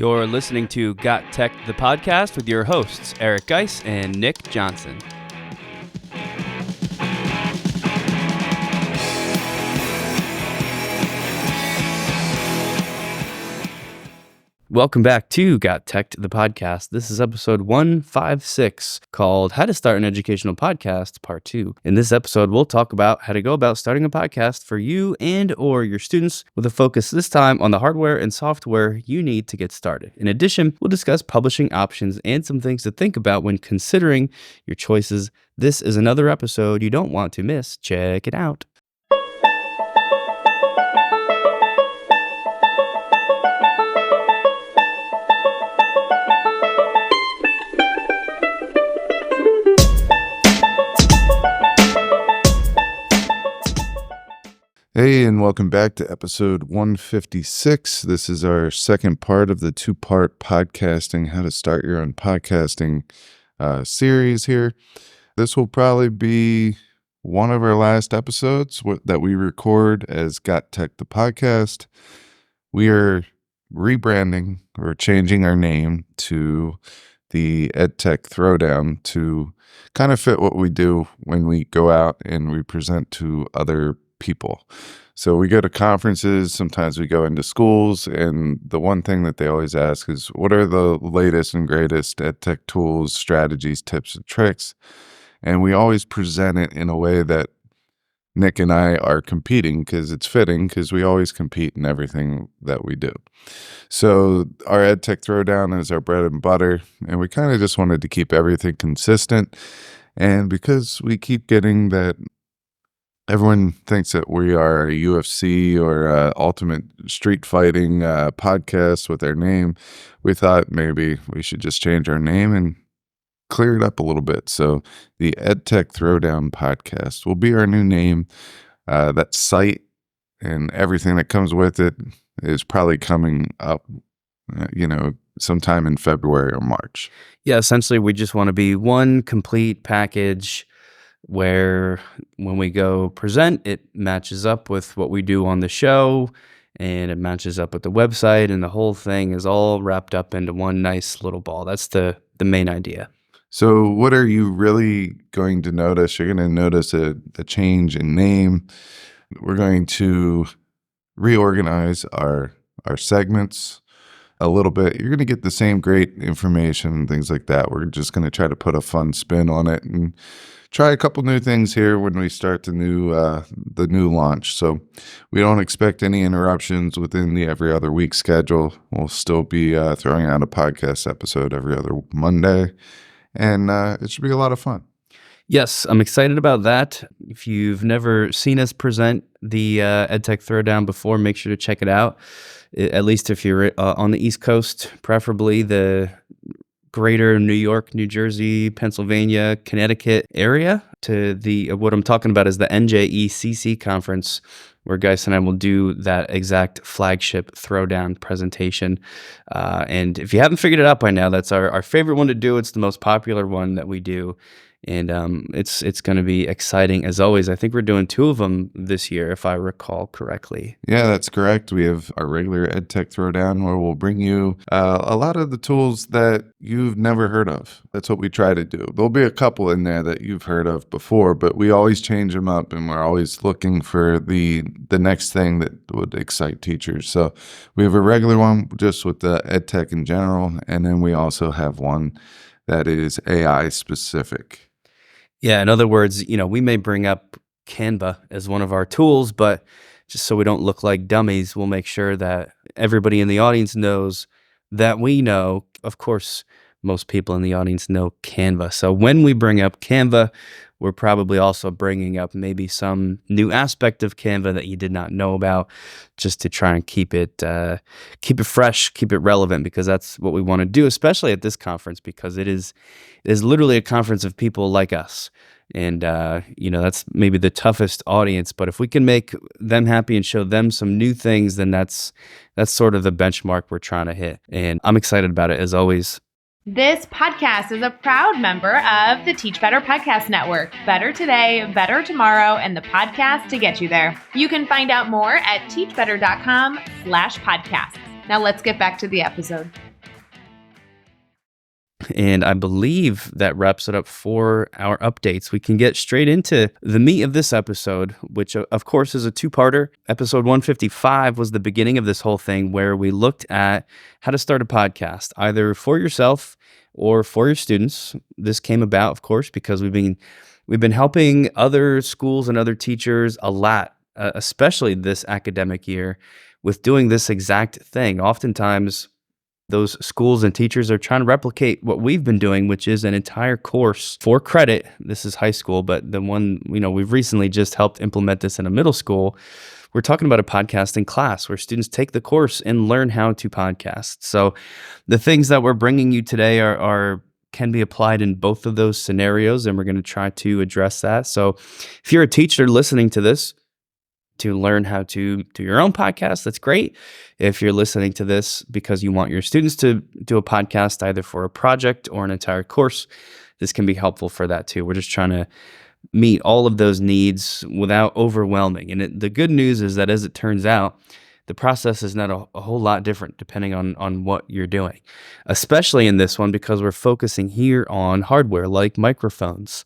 You're listening to GotTechED the Podcast with your hosts, Eric Geis and Nick Johnson. Welcome back to GotTechED the Podcast. This is episode 156 called How to Start an Educational Podcast, Part 2. In this episode, we'll talk about how to go about starting a podcast for you and or your students with a focus this time on the hardware and software you need to get started. In addition, we'll discuss publishing options and some things to think about when considering your choices. This is another episode you don't want to miss. Check it out. Hey, and welcome back to episode 156. This is our second part of the two-part podcasting, how to start your own podcasting series here. This will probably be one of our last episodes that we record as GotTechED the Podcast. We are rebranding or changing our name to the Edtech Throwdown to kind of fit what we do when we go out and we present to other people. So we go to conferences, sometimes we go into schools, and the one thing that they always ask is, what are the latest and greatest EdTech tools, strategies, tips, and tricks? And we always present it in a way that Nick and I are competing, because it's fitting, because we always compete in everything that we do. So our EdTech Throwdown is our bread and butter, and we kind of just wanted to keep everything consistent. And because we keep getting that everyone thinks that we are a UFC or ultimate street fighting podcast with our name, we thought maybe we should just change our name and clear it up a little bit. So the Edtech Throwdown Podcast will be our new name. That site and everything that comes with it is probably coming up, sometime in February or March. Yeah, essentially we just want to be one complete package where when we go present, it matches up with what we do on the show, and it matches up with the website, and the whole thing is all wrapped up into one nice little ball. That's the main idea. So what are you really going to notice? You're going to notice a change in name. We're going to reorganize our segments a little bit. You're going to get the same great information and things like that. We're just going to try to put a fun spin on it and try a couple new things here when we start the new launch. So we don't expect any interruptions within the every other week schedule. We'll still be throwing out a podcast episode every other Monday, and it should be a lot of fun. Yes, I'm excited about that. If you've never seen us present the EdTech Throwdown before, make sure to check it out. At least if you're on the East Coast, preferably the greater New York, New Jersey, Pennsylvania, Connecticut area. What I'm talking about is the NJECC conference, where Geis and I will do that exact flagship throwdown presentation. And if you haven't figured it out by now, that's our favorite one to do. It's the most popular one that we do. And it's going to be exciting as always. I think we're doing 2 of them this year, if I recall correctly. Yeah, that's correct. We have our regular EdTech Throwdown, where we'll bring you a lot of the tools that you've never heard of. That's what we try to do. There'll be a couple in there that you've heard of before, but we always change them up, and we're always looking for the next thing that would excite teachers. So we have a regular one just with the EdTech in general, and then we also have one that is AI specific. Yeah, in other words, we may bring up Canva as one of our tools, but just so we don't look like dummies, we'll make sure that everybody in the audience knows that we know. Of course, most people in the audience know Canva. So when we bring up Canva, we're probably also bringing up maybe some new aspect of Canva that you did not know about, just to try and keep it fresh, keep it relevant, because that's what we want to do, especially at this conference, because it is literally a conference of people like us. And, that's maybe the toughest audience, but if we can make them happy and show them some new things, then that's sort of the benchmark we're trying to hit. And I'm excited about it as always. This podcast is a proud member of the Teach Better Podcast Network. Better today, better tomorrow, and the podcast to get you there. You can find out more at teachbetter.com/podcast. Now let's get back to the episode. And I believe that wraps it up for our updates. We can get straight into the meat of this episode, which of course is a two-parter. Episode 155 was the beginning of this whole thing, where we looked at how to start a podcast, either for yourself or for your students. This came about, of course, because we've been helping other schools and other teachers a lot, especially this academic year, with doing this exact thing. Oftentimes, those schools and teachers are trying to replicate what we've been doing, which is an entire course for credit. This is high school, but the one, we've recently just helped implement this in a middle school. We're talking about a podcasting class where students take the course and learn how to podcast. So the things that we're bringing you today can be applied in both of those scenarios, and we're going to try to address that. So if you're a teacher listening to this, to learn how to do your own podcast, that's great. If you're listening to this because you want your students to do a podcast, either for a project or an entire course, this can be helpful for that too. We're just trying to meet all of those needs without overwhelming. And the good news is that, as it turns out, the process is not a whole lot different depending on what you're doing, especially in this one, because we're focusing here on hardware like microphones.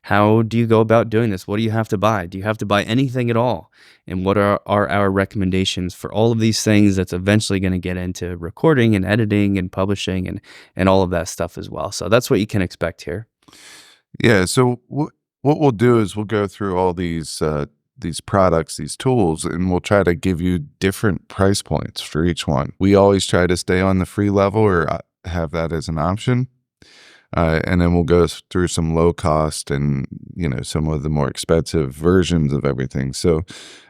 How do you go about doing this? What do you have to buy? Do you have to buy anything at all? And what are our recommendations for all of these things that's eventually going to get into recording and editing and publishing and all of that stuff as well? So that's what you can expect here. Yeah. So what we'll do is we'll go through all these products, these tools, and we'll try to give you different price points for each one. We always try to stay on the free level or have that as an option. And then we'll go through some low cost and, some of the more expensive versions of everything. So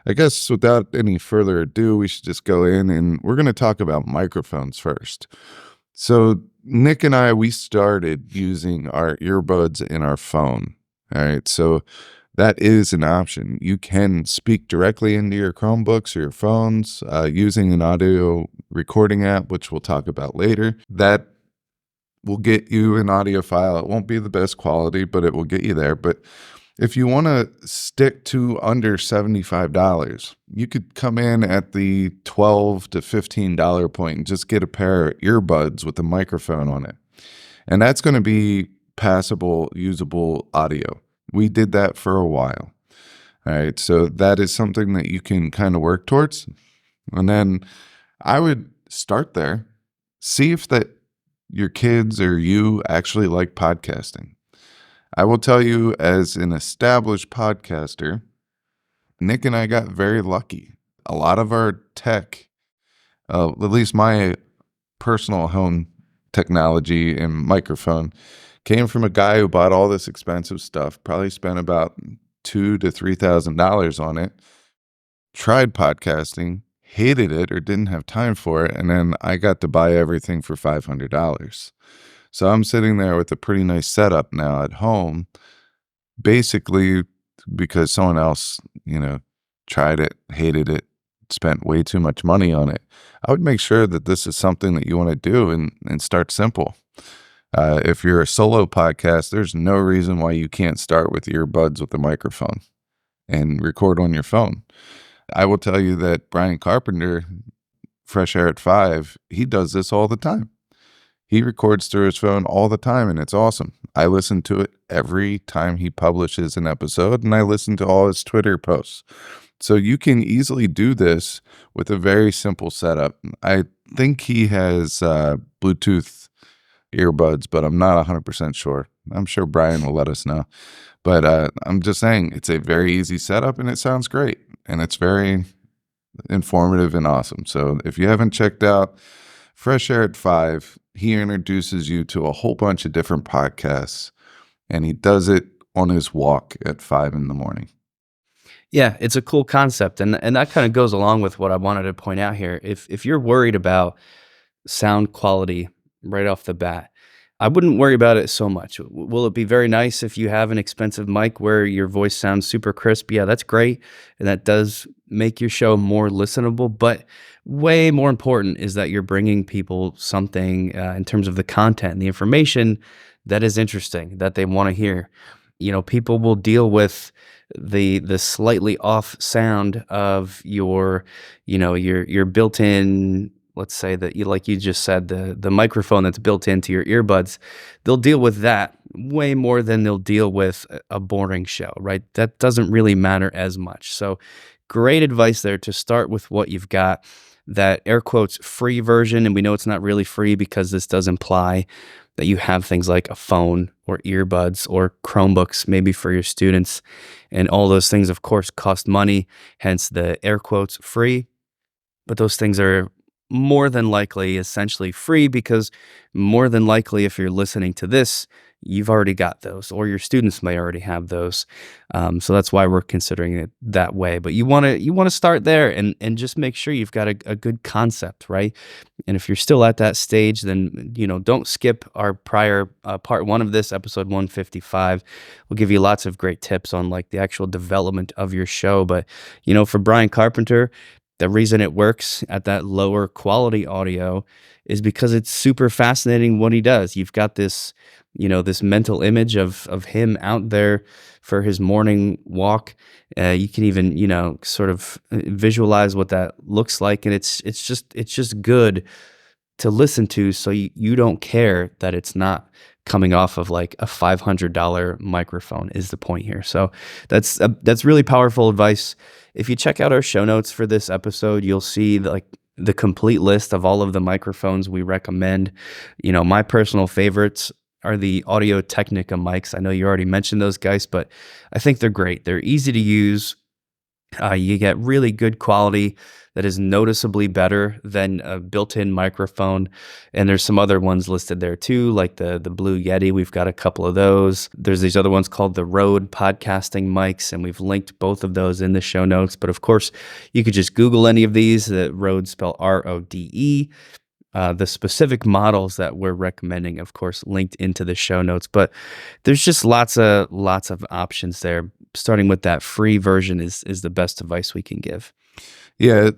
I guess without any further ado, we should just go in, and we're going to talk about microphones first. So Nick and I, we started using our earbuds in our phone. All right. So that is an option. You can speak directly into your Chromebooks or your phones using an audio recording app, which we'll talk about later. That will get you an audio file. It won't be the best quality, but it will get you there. But if you want to stick to under $75, you could come in at the $12 to $15 point and just get a pair of earbuds with a microphone on it. And that's going to be passable, usable audio. We did that for a while. All right. So that is something that you can kind of work towards. And then I would start there. See if your kids or you actually like podcasting. I will tell you, as an established podcaster, Nick and I got very lucky. A lot of our tech, at least my personal home technology and microphone, came from a guy who bought all this expensive stuff, probably spent about $2,000 to $3,000 on it, tried podcasting, hated it or didn't have time for it, and then I got to buy everything for $500. So I'm sitting there with a pretty nice setup now at home, basically because someone else, tried it, hated it, spent way too much money on it. I would make sure that this is something that you want to do and start simple. If you're a solo podcast, there's no reason why you can't start with earbuds with a microphone and record on your phone. I will tell you that Brian Carpenter, Fresh Air at 5, he does this all the time. He records through his phone all the time, and it's awesome. I listen to it every time he publishes an episode, and I listen to all his Twitter posts. So you can easily do this with a very simple setup. I think he has Bluetooth earbuds, but I'm not 100% sure. I'm sure Brian will let us know. But I'm just saying, it's a very easy setup, and it sounds great. And it's very informative and awesome. So if you haven't checked out Fresh Air at 5, he introduces you to a whole bunch of different podcasts, and he does it on his walk at 5 in the morning. Yeah, it's a cool concept. And that kind of goes along with what I wanted to point out here. If you're worried about sound quality right off the bat, I wouldn't worry about it so much. Will it be very nice if you have an expensive mic where your voice sounds super crisp? Yeah, that's great. And that does make your show more listenable. But way more important is that you're bringing people something in terms of the content and the information that is interesting, that they want to hear. People will deal with the slightly off sound of your built-in let's say that like you just said, the microphone that's built into your earbuds, they'll deal with that way more than they'll deal with a boring show, right? That doesn't really matter as much. So great advice there to start with what you've got. That air quotes free version, and we know it's not really free because this does imply that you have things like a phone or earbuds or Chromebooks maybe for your students, and all those things of course cost money, hence the air quotes free. But those things are more than likely essentially free because more than likely if you're listening to this, you've already got those, or your students may already have those. So that's why we're considering it that way. But you want to start there and just make sure you've got a good concept, right? And if you're still at that stage, then don't skip our prior part 1 of this, episode 155. We'll give you lots of great tips on like the actual development of your show. But for Brian Carpenter, the reason it works at that lower quality audio is because it's super fascinating what he does. You've got this, this mental image of him out there for his morning walk. You can even, sort of visualize what that looks like. And it's just good to listen to. So you don't care that it's not coming off of like a $500 microphone is the point here. So that's really powerful advice. If you check out our show notes for this episode, you'll see the complete list of all of the microphones we recommend. My personal favorites are the Audio-Technica mics. I know you already mentioned those guys, but I think they're great. They're easy to use. You get really good quality that is noticeably better than a built-in microphone. And there's some other ones listed there too, like the Blue Yeti. We've got a couple of those. There's these other ones called the Rode podcasting mics, and we've linked both of those in the show notes. But of course, you could just Google any of these. The Rode spelled R-O-D-E. The specific models that we're recommending, of course, linked into the show notes. But there's just lots of options there. Starting with that free version is the best advice we can give. Yeah,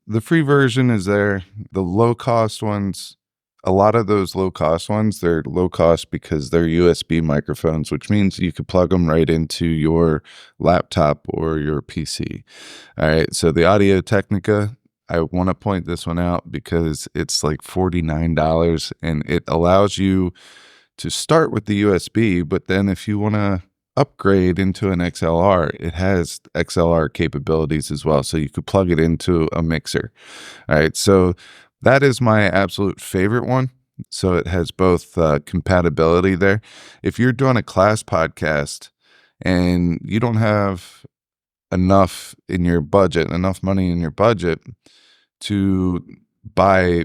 the free version is there. The low-cost ones, a lot of those low-cost ones, they're low-cost because they're USB microphones, which means you could plug them right into your laptop or your PC. All right, so the Audio-Technica, I want to point this one out because it's like $49, and it allows you to start with the USB, but then if you want to upgrade into an XLR, it has XLR capabilities as well. So you could plug it into a mixer. All right. So that is my absolute favorite one. So it has both compatibility there. If you're doing a class podcast and you don't have enough money in your budget to buy,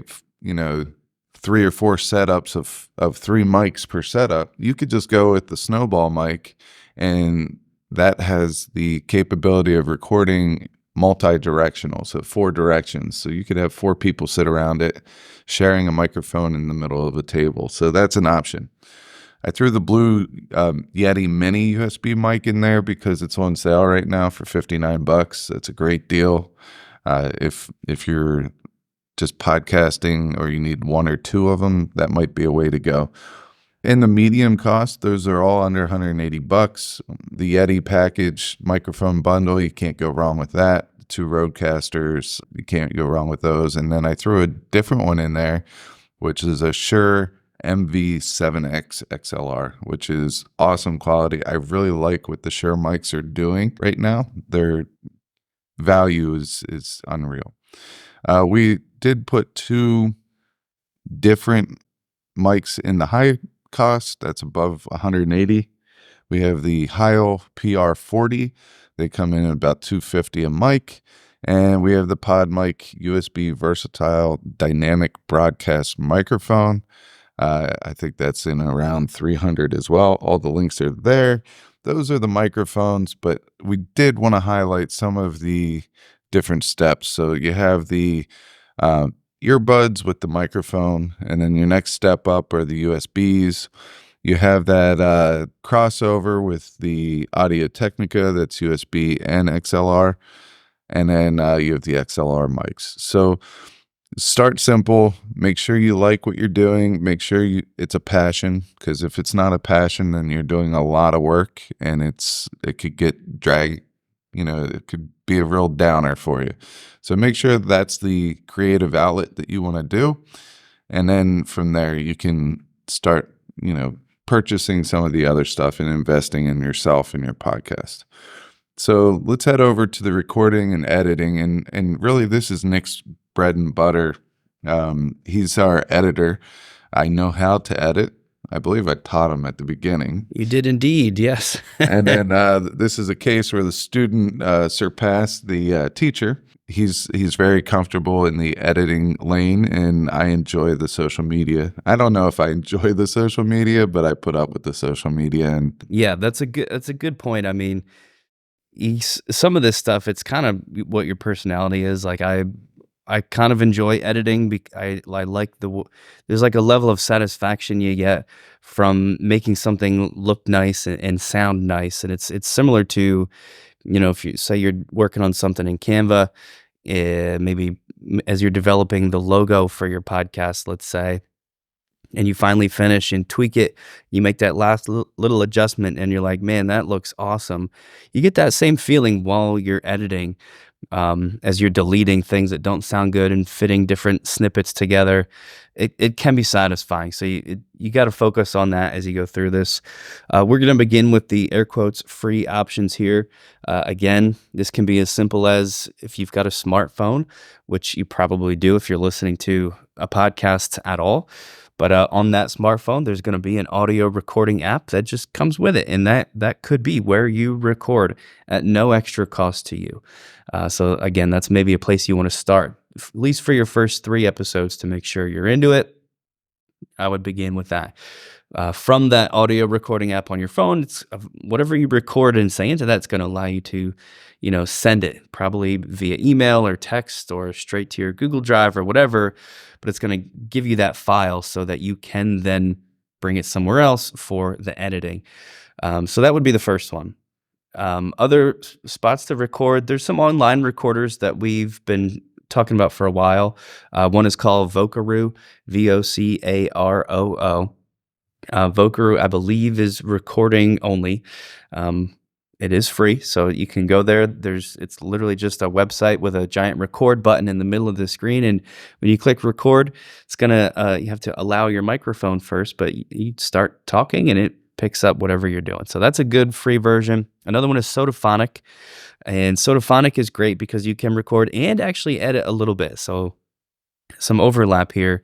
3 or 4 setups of 3 mics per setup, you could just go with the Snowball mic, and that has the capability of recording multi-directional, so 4 directions. So you could have 4 people sit around it, sharing a microphone in the middle of a table. So that's an option. I threw the Blue Yeti Mini USB mic in there because it's on sale right now for $59. That's a great deal. If you're just podcasting or you need 1 or 2 of them, that might be a way to go. In the medium cost, those are all under $180. The Yeti package microphone bundle, you can't go wrong with that. 2 Rodecasters, you can't go wrong with those. And then I threw a different one in there, which is a Shure MV7X XLR, which is awesome quality. I really like what the Shure mics are doing right now. Their value is unreal. We did put 2 different mics in the high cost. That's above $180. We have the Heil PR40. They come in at about $250 a mic. And we have the PodMic USB Versatile Dynamic Broadcast Microphone. I think that's in around $300 as well. All the links are there. Those are the microphones, but we did want to highlight some of the different steps. So you have the earbuds with the microphone, and then your next step up are the USBs. You have that crossover with the Audio-Technica that's USB and XLR, and then you have the XLR mics. So start simple. Make sure you like what you're doing. Make sure it's a passion, because if it's not a passion, then you're doing a lot of work, and it could get it could be a real downer for you. So make sure that's the creative outlet that you want to do. And then from there, you can start, purchasing some of the other stuff and investing in yourself and your podcast. So let's head over to the recording and editing. And really, this is Nick's bread and butter. He's our editor. I know how to edit. I believe I taught him at the beginning. You did indeed, yes. And then this is a case where the student surpassed the teacher. He's very comfortable in the editing lane, and I enjoy the social media. I don't know if I enjoy the social media, but I put up with the social media. And yeah, that's a good point. I mean, some of this stuff, it's kind of what your personality is. Like I kind of enjoy editing. I like there's like a level of satisfaction you get from making something look nice and sound nice. And it's similar to, if you say you're working on something in Canva, maybe as you're developing the logo for your podcast, let's say, and you finally finish and tweak it, you make that last little adjustment and you're like, man, that looks awesome. You get that same feeling while you're editing, as you're deleting things that don't sound good and fitting different snippets together. It can be satisfying. So you got to focus on that as you go through this. We're going to begin with the air quotes free options here. Again, this can be as simple as if you've got a smartphone, which you probably do if you're listening to a podcast at all. But on that smartphone, there's going to be an audio recording app that just comes with it. And that could be where you record at no extra cost to you. So again, that's maybe a place you want to start, at least for your first 3 episodes, to make sure you're into it. I would begin with that. From that audio recording app on your phone, it's whatever you record and say into that, it's going to allow you to, send it probably via email or text or straight to your Google Drive or whatever, but it's going to give you that file so that you can then bring it somewhere else for the editing. So that would be the first one. Other spots to record, there's some online recorders that we've been talking about for a while. One is called Vocaroo, Vocaroo. Vocaroo, I believe, is recording only. It is free, so you can go there. It's literally just a website with a giant record button in the middle of the screen, and when you click record, it's gonna you have to allow your microphone first, but you start talking and it picks up whatever you're doing. So that's a good free version. Another one is Sodaphonic, and Sodaphonic is great because you can record and actually edit a little bit. So some overlap here.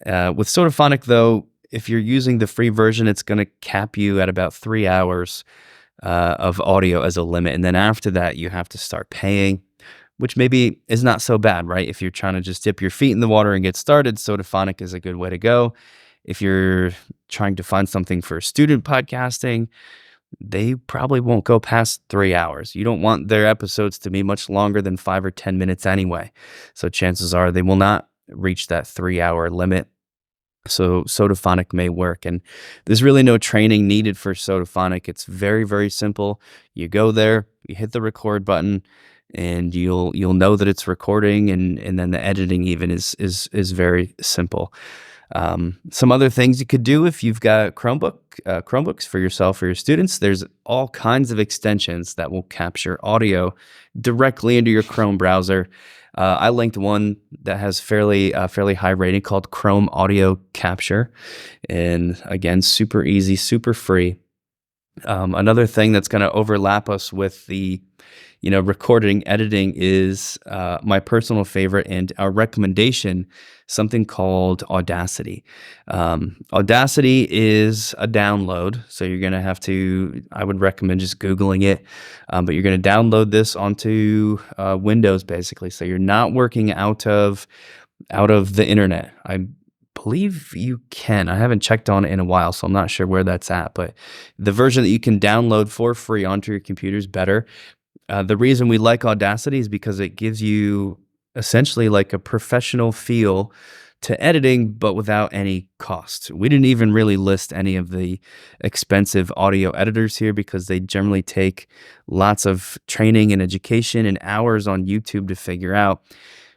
With Sodaphonic, though, if you're using the free version, it's going to cap you at about 3 hours of audio as a limit. And then after that, you have to start paying, which maybe is not so bad, right? If you're trying to just dip your feet in the water and get started, Sodaphonic is a good way to go. If you're trying to find something for student podcasting, they probably won't go past 3 hours. You don't want their episodes to be much longer than 5 or 10 minutes anyway. So chances are they will not reach that 3 hour limit. So Sodaphonic may work, and there's really no training needed for Sodaphonic. It's very, very simple. You go there, you hit the record button, and you'll know that it's recording, and then the editing even is very simple. Some other things you could do if you've got Chromebooks for yourself or your students, there's all kinds of extensions that will capture audio directly into your Chrome browser. I linked one that has fairly high rating called Chrome Audio Capture, and again, super easy, super free. Another thing that's going to overlap us with the recording, editing is my personal favorite and our recommendation, something called Audacity. Audacity is a download, so you're going to have to, I would recommend just Googling it, but you're going to download this onto Windows basically, so you're not working out of the internet. I believe you can. I haven't checked on it in a while, so I'm not sure where that's at, but the version that you can download for free onto your computer is better. The reason we like Audacity is because it gives you essentially like a professional feel to editing, but without any cost. We didn't even really list any of the expensive audio editors here because they generally take lots of training and education and hours on YouTube to figure out.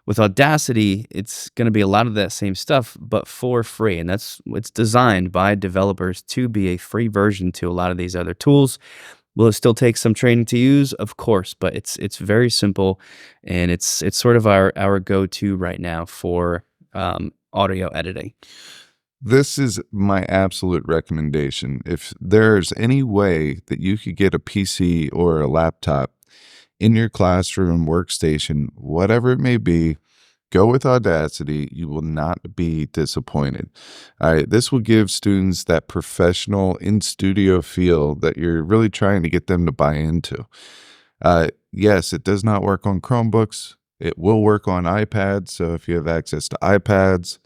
With Audacity, it's going to be a lot of that same stuff, but for free. And it's designed by developers to be a free version to a lot of these other tools. Will it still take some training to use? Of course, but it's very simple, and it's sort of our go-to right now for audio editing. This is my absolute recommendation. If there's any way that you could get a PC or a laptop in your classroom, workstation, whatever it may be, go with Audacity. You will not be disappointed. All right, this will give students that professional in-studio feel that you're really trying to get them to buy into. Yes, it does not work on Chromebooks. It will work on iPads. So if you have access to iPads,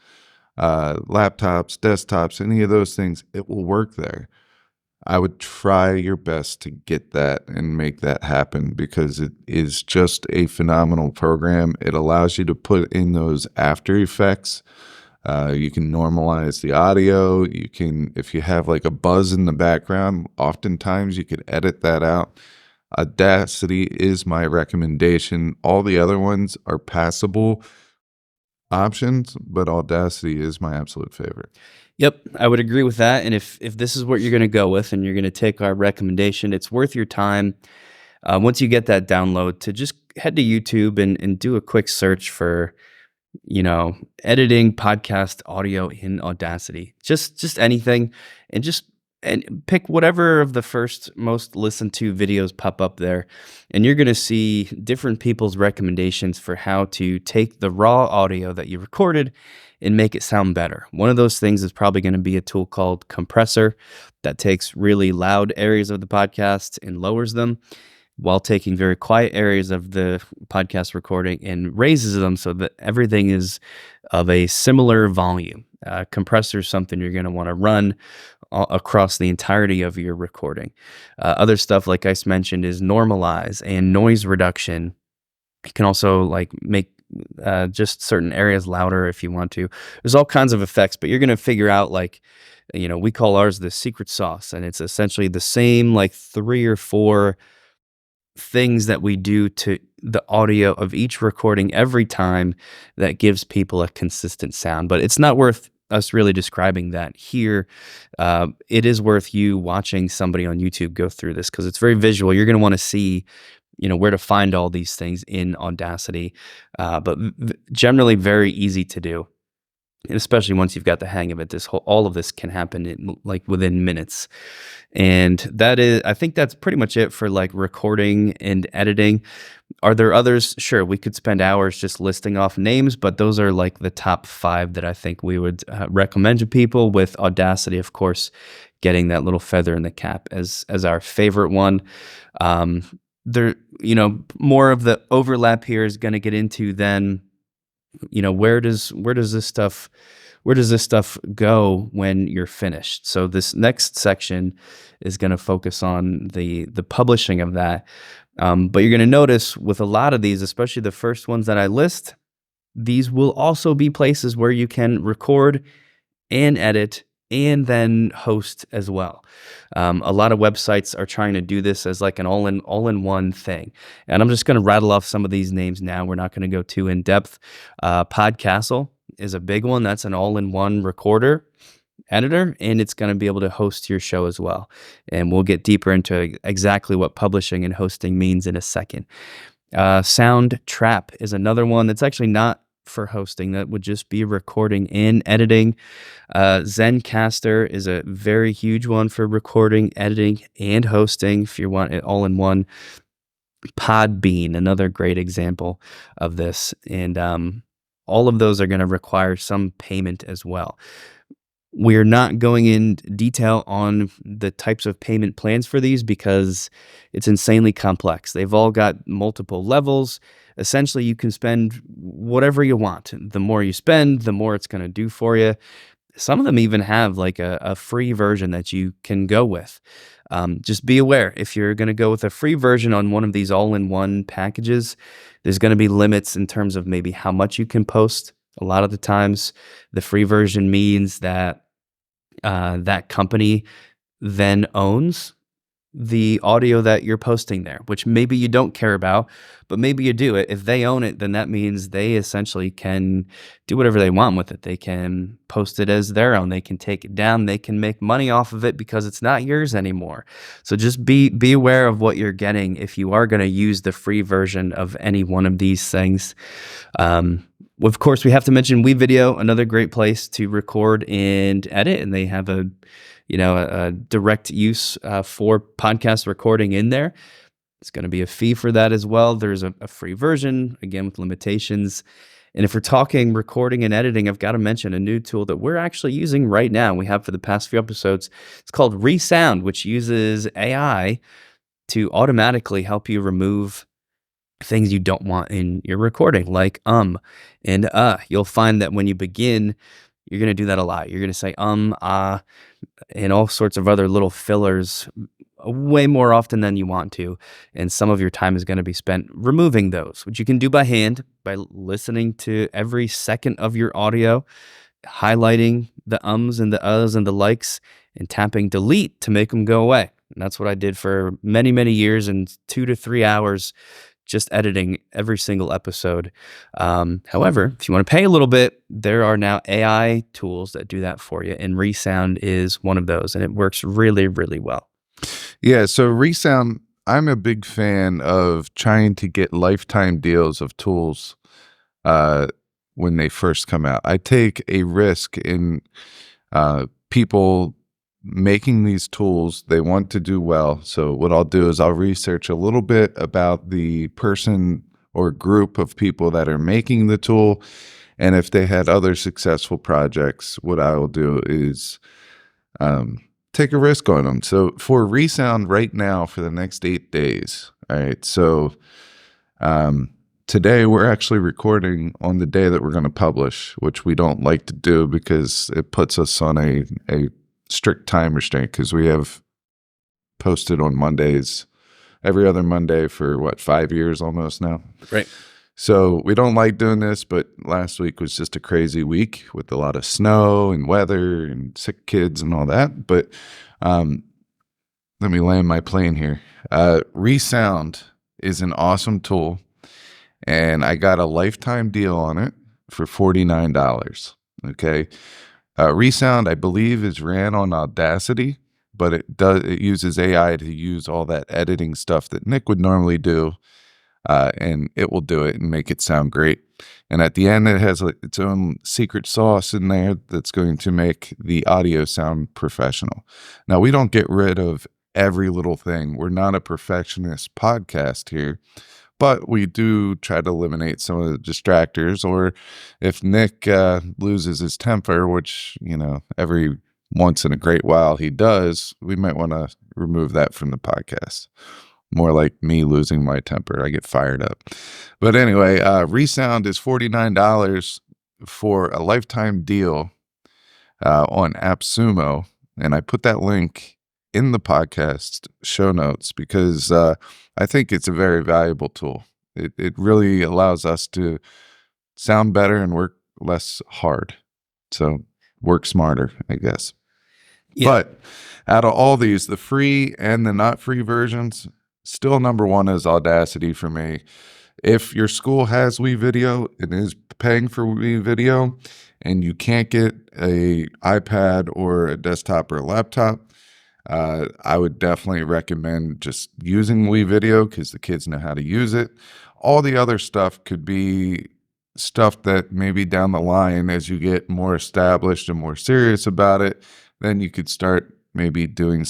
laptops, desktops, any of those things, it will work there. I would try your best to get that and make that happen because it is just a phenomenal program. It allows you to put in those after effects. You can normalize the audio. You can, if you have like a buzz in the background, oftentimes you could edit that out. Audacity is my recommendation. All the other ones are passable options, but Audacity is my absolute favorite. Yep, I would agree with that. And if this is what you're going to go with and you're going to take our recommendation, it's worth your time. Once you get that download, to just head to YouTube and do a quick search for, editing podcast audio in Audacity. Just anything, and pick whatever of the first most listened to videos pop up there, and you're going to see different people's recommendations for how to take the raw audio that you recorded and make it sound better. One of those things is probably going to be a tool called Compressor that takes really loud areas of the podcast and lowers them, while taking very quiet areas of the podcast recording and raises them so that everything is of a similar volume. Compressor is something you're going to want to run across the entirety of your recording. Other stuff, like I mentioned, is normalize and noise reduction. You can also make just certain areas louder if you want to. There's all kinds of effects, but you're going to figure out we call ours the secret sauce, and it's essentially the same 3 or 4 things that we do to the audio of each recording every time that gives people a consistent sound. But it's not worth us really describing that here. It is worth you watching somebody on YouTube go through this because it's very visual. You're going to want to see where to find all these things in Audacity, but generally very easy to do. And especially once you've got the hang of it, all of this can happen in within minutes. And I think that's pretty much it for recording and editing. Are there others? Sure, we could spend hours just listing off names, but those are the top 5 that I think we would recommend to people, with Audacity, of course, getting that little feather in the cap as our favorite one. There, more of the overlap here is going to get into then, where does this stuff go when you're finished? So this next section is going to focus on the publishing of that. But you're going to notice with a lot of these, especially the first ones that I list, these will also be places where you can record and edit and then host as well. A lot of websites are trying to do this as an all-in-one thing. And I'm just going to rattle off some of these names now. We're not going to go too in depth. Podcastle is a big one. That's an all-in-one recorder, editor, and it's going to be able to host your show as well. And we'll get deeper into exactly what publishing and hosting means in a second. Soundtrap is another one that's actually not for hosting. That would just be recording and editing. Zencaster is a very huge one for recording, editing, and hosting if you want it all in one. Podbean, another great example of this. And all of those are going to require some payment as well. We're not going in detail on the types of payment plans for these because it's insanely complex. They've all got multiple levels. Essentially, you can spend whatever you want. The more you spend, the more it's going to do for you. Some of them even have a free version that you can go with. Just be aware, if you're going to go with a free version on one of these all-in-one packages, there's going to be limits in terms of maybe how much you can post. A lot of the times, the free version means that that company then owns the audio that you're posting there, which maybe you don't care about, but maybe you do it. If they own it, then that means they essentially can do whatever they want with it. They can post it as their own. They can take it down. They can make money off of it because it's not yours anymore. So just be aware of what you're getting if you are going to use the free version of any one of these things. Of course, we have to mention WeVideo, another great place to record and edit, and they have a direct use for podcast recording in there. It's going to be a fee for that as well. There's a free version, again, with limitations. And if we're talking recording and editing, I've got to mention a new tool that we're actually using right now. We have for the past few episodes. It's called Resound, which uses AI to automatically help you remove things you don't want in your recording, like and You'll find that when you begin, you're going to do that a lot. You're going to say and all sorts of other little fillers way more often than you want to. And some of your time is going to be spent removing those, which you can do by hand by listening to every second of your audio, highlighting the ums and the uhs and the likes, and tapping delete to make them go away. And that's what I did for many, many years, in 2 to 3 hours, just editing every single episode. However, if you want to pay a little bit, there are now AI tools that do that for you, and Resound is one of those, and it works really, really well. Yeah, so Resound, I'm a big fan of trying to get lifetime deals of tools when they first come out. I take a risk in people making these tools. They want to do well. So what I'll do is I'll research a little bit about the person or group of people that are making the tool. And if they had other successful projects, what I will do is take a risk on them. So for Resound right now, for the next 8 days, all right, so today we're actually recording on the day that we're going to publish, which we don't like to do because it puts us on a strict time restraint, because we have posted on Mondays every other Monday for 5 years almost now. Right. So we don't like doing this, but last week was just a crazy week with a lot of snow and weather and sick kids and all that. But let me land my plane here. Resound is an awesome tool, and I got a lifetime deal on it for $49. Okay. Resound, I believe, is ran on Audacity, but it uses AI to use all that editing stuff that Nick would normally do, and it will do it and make it sound great. And at the end, it has its own secret sauce in there that's going to make the audio sound professional. Now, we don't get rid of every little thing. We're not a perfectionist podcast here, but we do try to eliminate some of the distractors. Or if Nick loses his temper, which, every once in a great while he does, we might want to remove that from the podcast. More like me losing my temper. I get fired up. But anyway, Resound is $49 for a lifetime deal on AppSumo. And I put that link in the podcast show notes because I think it's a very valuable tool. It really allows us to sound better and work less hard. So work smarter, I guess. Yeah. But out of all these, the free and the not free versions, still number one is Audacity for me. If your school has WeVideo and is paying for WeVideo and you can't get a iPad or a desktop or a laptop, I would definitely recommend just using WeVideo because the kids know how to use it. All the other stuff could be stuff that maybe down the line, as you get more established and more serious about it, then you could start maybe doing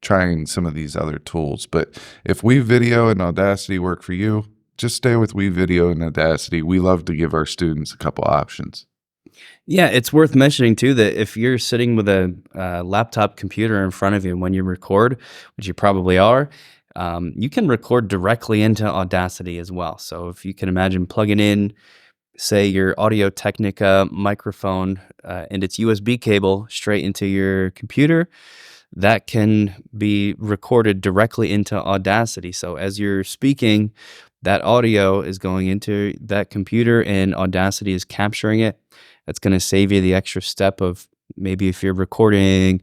trying some of these other tools. But if WeVideo and Audacity work for you, just stay with WeVideo and Audacity. We love to give our students a couple options. Yeah, it's worth mentioning too that if you're sitting with a laptop computer in front of you when you record, which you probably are, you can record directly into Audacity as well. So if you can imagine plugging in, say, your Audio-Technica microphone and its USB cable straight into your computer, that can be recorded directly into Audacity. So as you're speaking, that audio is going into that computer and Audacity is capturing it. That's going to save you the extra step of maybe if you're recording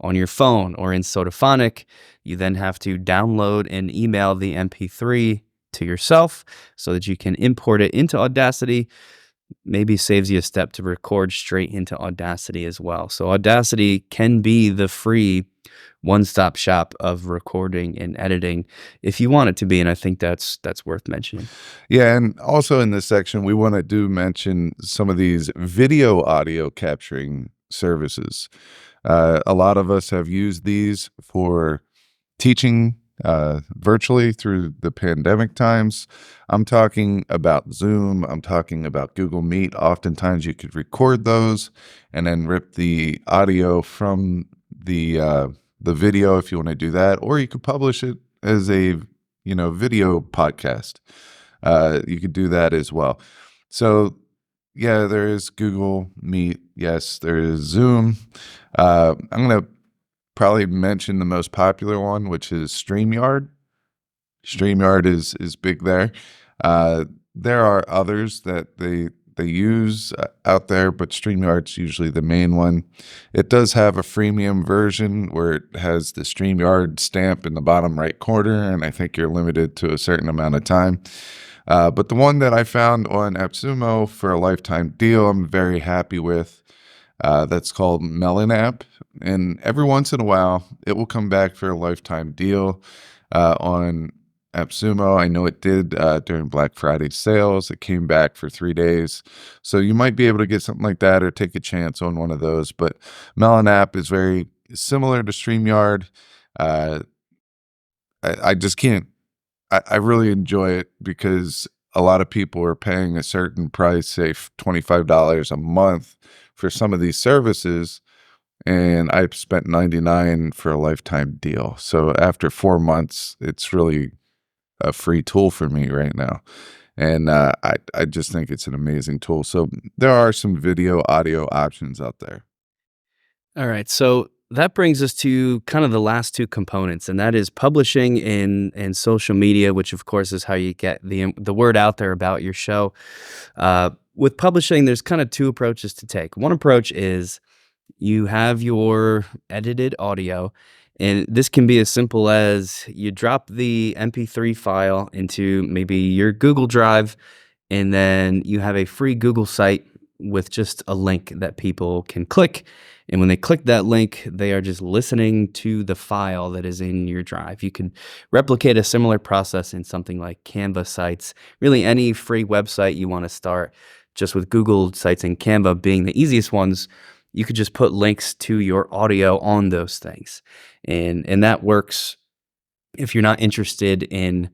on your phone or in Sodaphonic. You then have to download and email the MP3 to yourself so that you can import it into Audacity. Maybe saves you a step to record straight into Audacity as well. So Audacity can be the free one-stop shop of recording and editing if you want it to be, and I think that's worth mentioning. Yeah, and also in this section, we want to mention some of these video audio capturing services. A lot of us have used these for teaching virtually through the pandemic times. I'm talking about Zoom. I'm talking about Google Meet. Oftentimes you could record those and then rip the audio from the video if you want to do that, or you could publish it as a video podcast. You could do that as well. So yeah, there is Google Meet. Yes, there is Zoom. I'm going to probably mention the most popular one, which is StreamYard. StreamYard is big there. There are others that they use out there, but StreamYard's usually the main one. It does have a freemium version where it has the StreamYard stamp in the bottom right corner, and I think you're limited to a certain amount of time. But the one that I found on AppSumo for a lifetime deal, I'm very happy with. That's called Melon App, and every once in a while it will come back for a lifetime deal on AppSumo. I know it did during Black Friday sales. It came back for 3 days, so you might be able to get something like that or take a chance on one of those. But Melon App is very similar to StreamYard. I just can't. I really enjoy it because a lot of people are paying a certain price, say $25 a month, for some of these services, and I've spent $99 for a lifetime deal. So after 4 months, it's really a free tool for me right now. And I just think it's an amazing tool. So there are some video audio options out there. All right. So that brings us to kind of the last two components, and that is publishing and social media, which of course is how you get the word out there about your show. With publishing, there's kind of two approaches to take. One approach is you have your edited audio, and this can be as simple as you drop the MP3 file into maybe your Google Drive, and then you have a free Google site with just a link that people can click. And when they click that link, they are just listening to the file that is in your drive. You can replicate a similar process in something like Canva sites, really any free website you want to start. Just with Google sites and Canva being the easiest ones, you could just put links to your audio on those things. And that works if you're not interested in,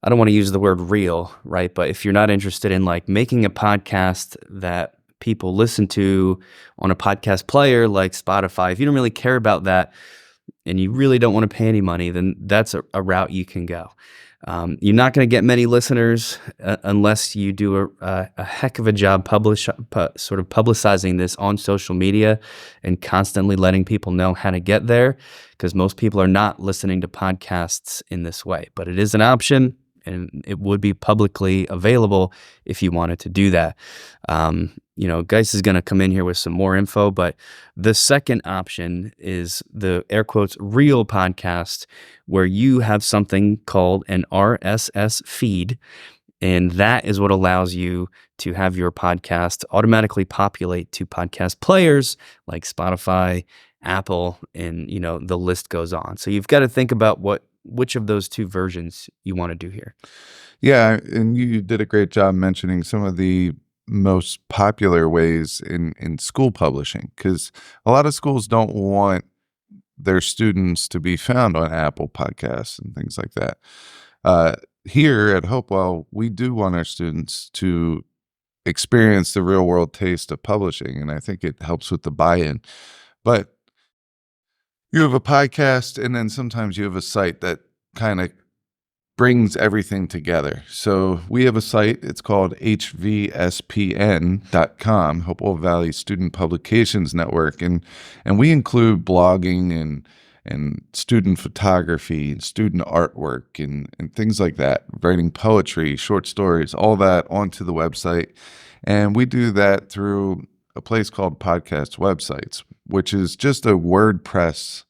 I don't want to use the word real, right? But if you're not interested in like making a podcast that people listen to on a podcast player like Spotify, if you don't really care about that and you really don't want to pay any money, then that's a route you can go. You're not going to get many listeners unless you do a heck of a job sort of publicizing this on social media and constantly letting people know how to get there, because most people are not listening to podcasts in this way. But it is an option, and it would be publicly available if you wanted to do that. Geis is going to come in here with some more info, but the second option is the air quotes real podcast, where you have something called an RSS feed. And that is what allows you to have your podcast automatically populate to podcast players like Spotify, Apple, and the list goes on. So you've got to think about which of those two versions you want to do here. Yeah, and you did a great job mentioning some of the most popular ways in school publishing, because a lot of schools don't want their students to be found on Apple Podcasts and things like that. Here at Hopewell, we do want our students to experience the real world taste of publishing, and I think it helps with the buy-in. But you have a podcast, and then sometimes you have a site that kind of brings everything together. So we have a site, it's called hvspn.com, Hopewell Valley Student Publications Network, and we include blogging and student photography and student artwork and things like that, writing poetry, short stories, all that onto the website. And we do that through a place called Podcast Websites, which is just a WordPress.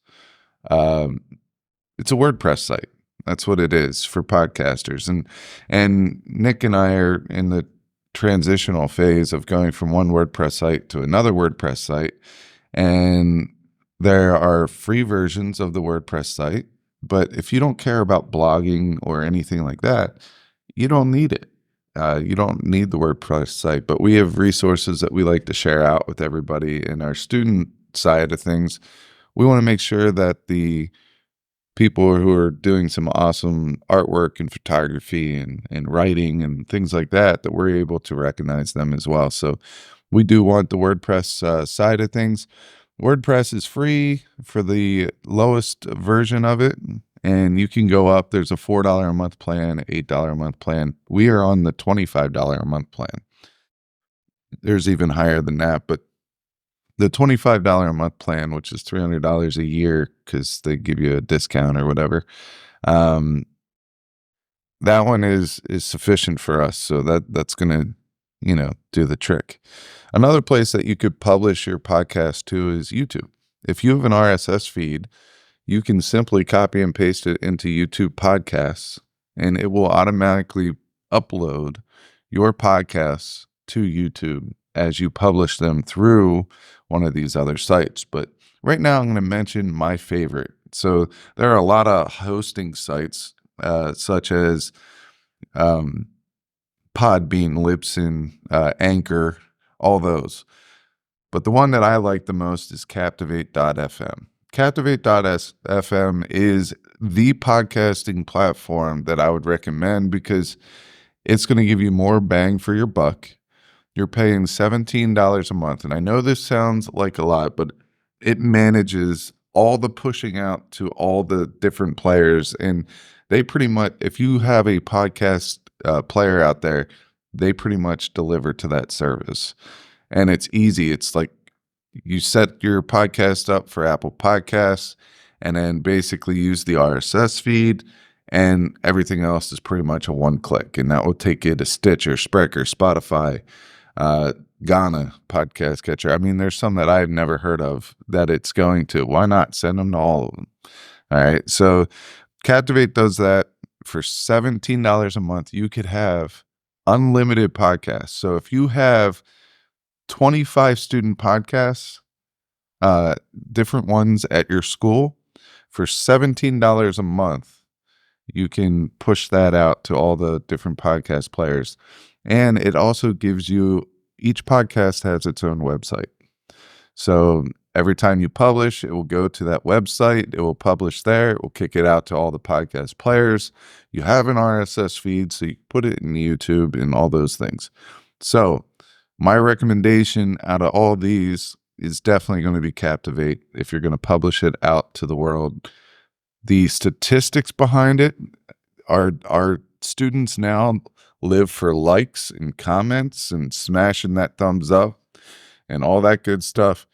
It's a WordPress site. That's what it is for podcasters. And Nick and I are in the transitional phase of going from one WordPress site to another WordPress site. And there are free versions of the WordPress site, but if you don't care about blogging or anything like that, you don't need it. You don't need the WordPress site, but we have resources that we like to share out with everybody. In our student side of things, we want to make sure that the people who are doing some awesome artwork and photography and writing and things like that, that we're able to recognize them as well. So we do want the WordPress side of things. WordPress is free for the lowest version of it, and you can go up. There's a $4 a month plan, $8 a month plan. We are on the $25 a month plan. There's even higher than that, but the $25 a month plan, which is $300 a year because they give you a discount or whatever, that one is sufficient for us. So that's going to, do the trick. Another place that you could publish your podcast to is YouTube. If you have an RSS feed, you can simply copy and paste it into YouTube Podcasts, and it will automatically upload your podcasts to YouTube as you publish them through one of these other sites. But right now I'm going to mention my favorite. So there are a lot of hosting sites, such as Podbean, Libsyn, Anchor, all those. But the one that I like the most is Captivate.fm. Captivate.fm is the podcasting platform that I would recommend because it's going to give you more bang for your buck. You're paying $17 a month. And I know this sounds like a lot, but it manages all the pushing out to all the different players. And they pretty much, if you have a podcast player out there, they pretty much deliver to that service. And it's easy. It's like you set your podcast up for Apple Podcasts and then basically use the RSS feed, and everything else is pretty much a one click. And that will take you to Stitcher, Spreaker, Spotify, Ghana podcast catcher. I mean, there's some that I've never heard of that it's going to. Why not send them to all of them? All right. So Captivate does that for $17 a month. You could have unlimited podcasts. So if you have 25 student podcasts, different ones at your school, for $17 a month, you can push that out to all the different podcast players. And it also gives you, each podcast has its own website. So every time you publish, it will go to that website. It will publish there. It will kick it out to all the podcast players. You have an RSS feed, so you put it in YouTube and all those things. So my recommendation out of all these is definitely going to be Captivate if you're going to publish it out to the world. The statistics behind it are our students now live for likes and comments and smashing that thumbs up and all that good stuff.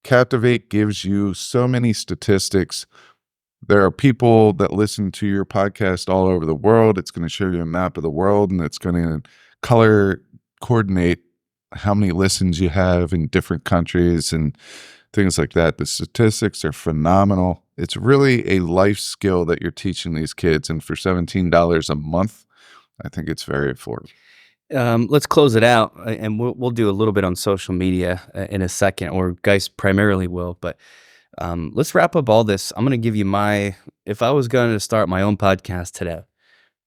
Captivate gives you so many statistics. There are people that listen to your podcast all over the world. It's going to show you a map of the world, and it's going to color coordinate how many listens you have in different countries and things like that. The statistics are phenomenal. It's really a life skill that you're teaching these kids. And for $17 a month, I think it's very affordable. Let's close it out, and we'll do a little bit on social media in a second, or Geis primarily will. But let's wrap up all this. I'm going to give you if I was going to start my own podcast today,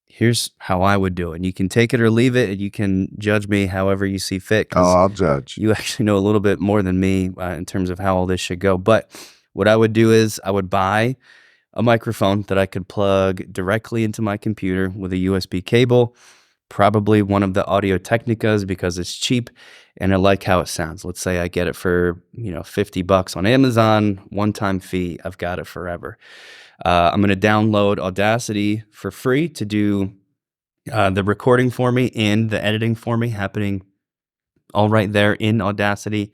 here's how I would do it. And you can take it or leave it, and you can judge me however you see fit. I'll judge. You actually know a little bit more than me in terms of how all this should go. But what I would do is I would buy a microphone that I could plug directly into my computer with a USB cable, probably one of the Audio Technicas because it's cheap and I like how it sounds. Let's say I get it for $50 on Amazon, one-time fee. I've got it forever. I'm going to download Audacity for free to do the recording for me and the editing for me, happening all right there in Audacity.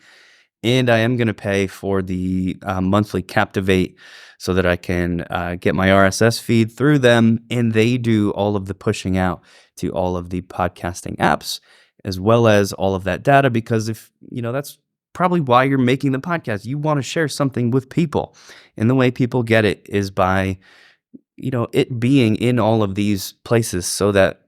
And I am going to pay for the monthly Captivate so that I can get my RSS feed through them, and they do all of the pushing out to all of the podcasting apps, as well as all of that data, because if, that's probably why you're making the podcast. You want to share something with people. And the way people get it is by, it being in all of these places so that,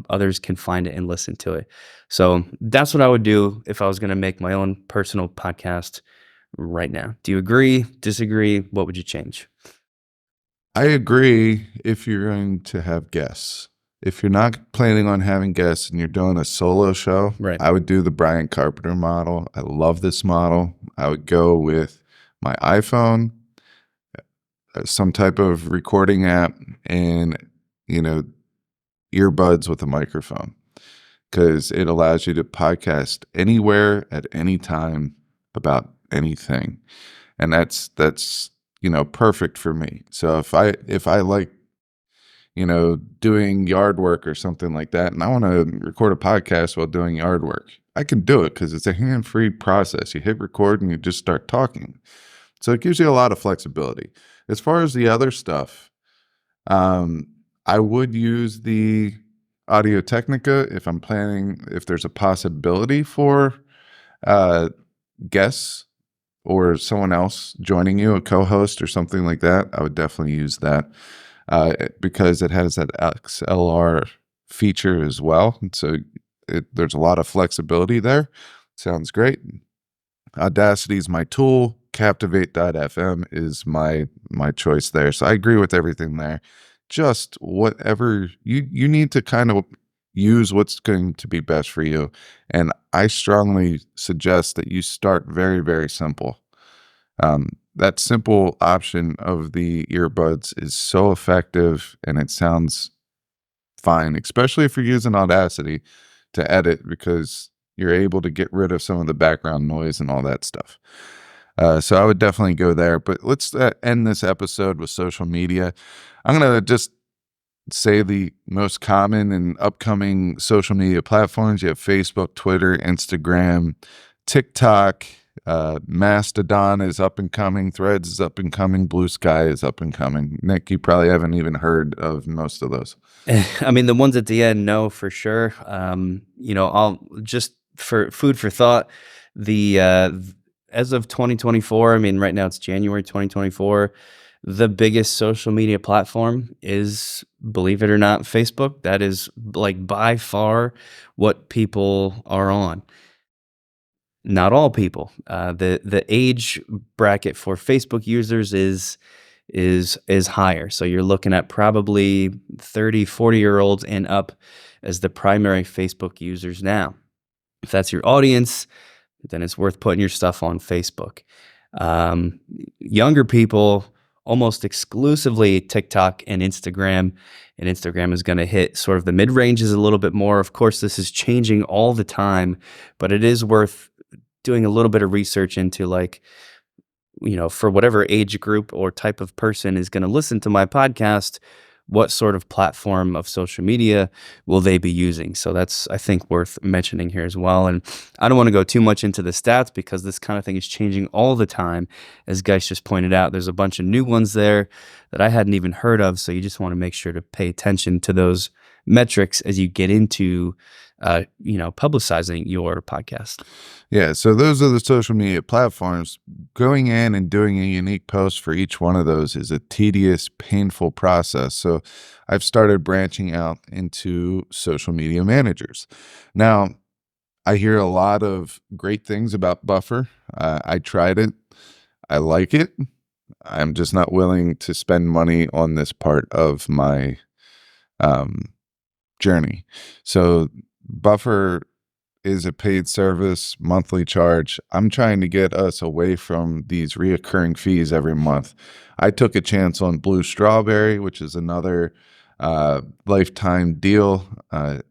others can find it and listen to it. So that's what I would do if I was going to make my own personal podcast right now. Do you agree? Disagree? What would you change? I agree if you're going to have guests. If you're not planning on having guests and you're doing a solo show, Right. I would do the Brian Carpenter model. I love this model. I would go with my iPhone, some type of recording app, and, earbuds with a microphone, because it allows you to podcast anywhere at any time about anything. And that's perfect for me. So if I like, doing yard work or something like that, and I want to record a podcast while doing yard work, I can do it because it's a hand-free process. You hit record and you just start talking. So it gives you a lot of flexibility. As far as the other stuff, I would use the Audio Technica if there's a possibility for guests or someone else joining you, a co-host or something like that. I would definitely use that because it has that XLR feature as well. And so there's a lot of flexibility there. Sounds great. Audacity is my tool. Captivate.fm is my choice there. So I agree with everything there. Just whatever you need to kind of use what's going to be best for you. And I strongly suggest that you start very, very simple. That simple option of the earbuds is so effective and it sounds fine, especially if you're using Audacity to edit, because you're able to get rid of some of the background noise and all that stuff. So I would definitely go there. But let's end this episode with social media. I'm going to just say the most common and upcoming social media platforms. You have Facebook, Twitter, Instagram, TikTok, Mastodon is up and coming, Threads is up and coming, Blue Sky is up and coming. Nick, you probably haven't even heard of most of those. I mean, the ones at the end, no, for sure. I'll just for food for thought, as of 2024, I mean, right now it's January 2024, the biggest social media platform is, believe it or not, Facebook. That is like by far what people are on. Not all people. The age bracket for Facebook users is higher. So you're looking at probably 30, 40-year-olds and up as the primary Facebook users now. If that's your audience, then it's worth putting your stuff on Facebook. Younger people, almost exclusively TikTok and Instagram is going to hit sort of the mid-ranges a little bit more. Of course, this is changing all the time, but it is worth doing a little bit of research into, like, for whatever age group or type of person is going to listen to my podcast, what sort of platform of social media will they be using? So that's, I think, worth mentioning here as well. And I don't want to go too much into the stats because this kind of thing is changing all the time. As Geis just pointed out, there's a bunch of new ones there that I hadn't even heard of. So you just want to make sure to pay attention to those metrics as you get into publicizing your podcast. Yeah, so those are the social media platforms. Going in and doing a unique post for each one of those is a tedious, painful process. So I've started branching out into social media managers. Now, I hear a lot of great things about Buffer. I tried it. I like it. I'm just not willing to spend money on this part of my journey. So Buffer is a paid service, monthly charge. I'm trying to get us away from these reoccurring fees every month. I took a chance on Blue Strawberry, which is another lifetime deal. I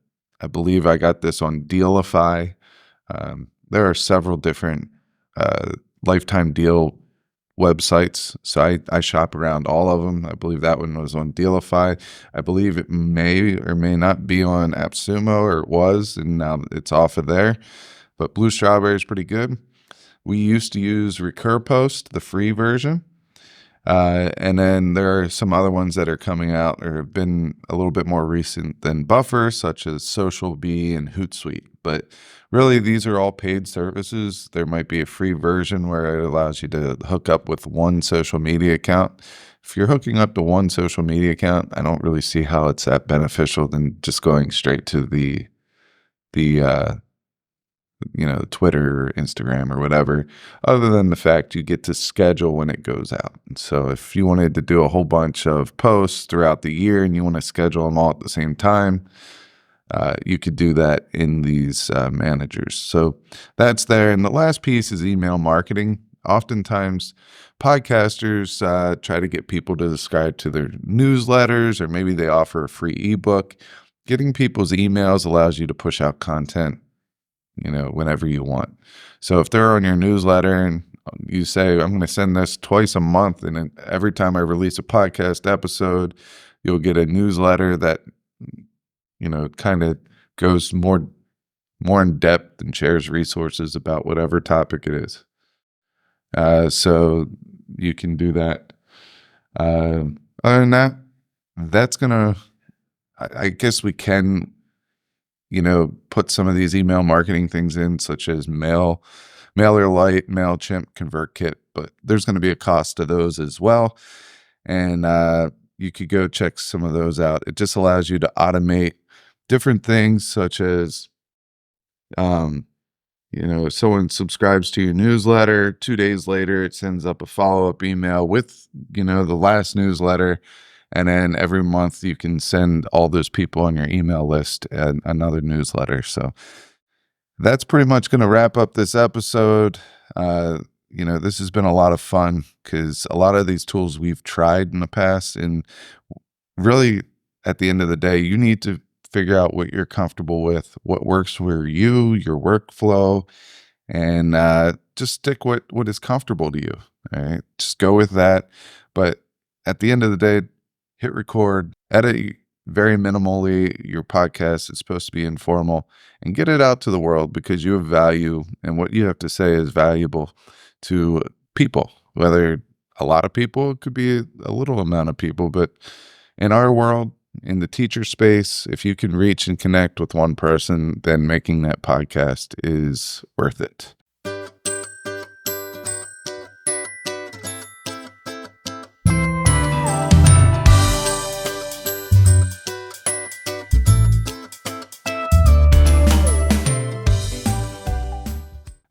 believe I got this on Dealify. There are several different lifetime deal websites. So I shop around all of them. I believe that one was on Dealify. I believe it may or may not be on AppSumo, or it was, and now it's off of there. But Blue Strawberry is pretty good. We used to use RecurPost, the free version. And then there are some other ones that are coming out or have been a little bit more recent than Buffer, such as Social Bee and Hootsuite. But really, these are all paid services. There might be a free version where it allows you to hook up with one social media account. If you're hooking up to one social media account, I don't really see how it's that beneficial than just going straight to the Twitter or Instagram or whatever, other than the fact you get to schedule when it goes out. And so if you wanted to do a whole bunch of posts throughout the year and you want to schedule them all at the same time, you could do that in these managers. So that's there. And the last piece is email marketing. Oftentimes, podcasters try to get people to subscribe to their newsletters, or maybe they offer a free ebook. Getting people's emails allows you to push out content, whenever you want. So if they're on your newsletter and you say, I'm going to send this twice a month, and then every time I release a podcast episode, you'll get a newsletter that, kind of goes more in depth and shares resources about whatever topic it is. So you can do that. Other than that, that's going to, I guess we can, put some of these email marketing things in, such as MailerLite, MailChimp, ConvertKit, but there's going to be a cost to those as well. And you could go check some of those out. It just allows you to automate different things, such as, if someone subscribes to your newsletter, 2 days later, it sends up a follow-up email with, the last newsletter. And then every month you can send all those people on your email list another newsletter. So that's pretty much going to wrap up this episode. This has been a lot of fun because a lot of these tools we've tried in the past, and really at the end of the day, you need to figure out what you're comfortable with, what works for you, your workflow, and just stick what is comfortable to you. All right, just go with that. But at the end of the day, hit record, edit very minimally your podcast. It's supposed to be informal, and get it out to the world because you have value, and what you have to say is valuable to people, whether a lot of people, it could be a little amount of people, but in our world, in the teacher space, if you can reach and connect with one person, then making that podcast is worth it.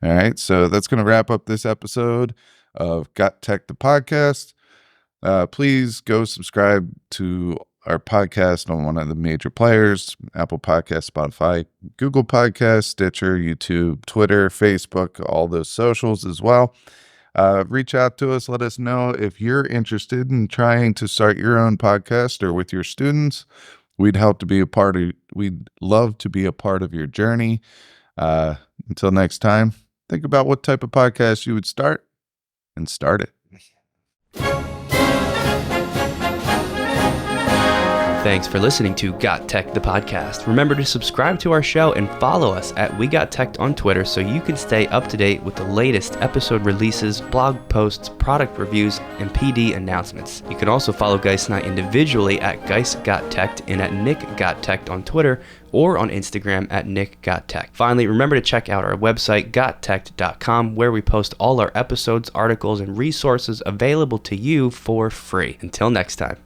All right, so that's going to wrap up this episode of GotTech the Podcast. Please go subscribe to our podcast on one of the major players: Apple Podcasts, Spotify, Google Podcasts, Stitcher, YouTube, Twitter, Facebook, all those socials as well. Reach out to us. Let us know if you're interested in trying to start your own podcast or with your students. We'd love to be a part of your journey. Until next time, think about what type of podcast you would start and start it. Thanks for listening to GotTech the Podcast. Remember to subscribe to our show and follow us at We Got Tech on Twitter so you can stay up to date with the latest episode releases, blog posts, product reviews, and PD announcements. You can also follow Geis and I individually at Geis Got Tech and at Nick Got Tech on Twitter, or on Instagram at Nick Got Tech. Finally, remember to check out our website, GotTechED.com, where we post all our episodes, articles, and resources available to you for free. Until next time.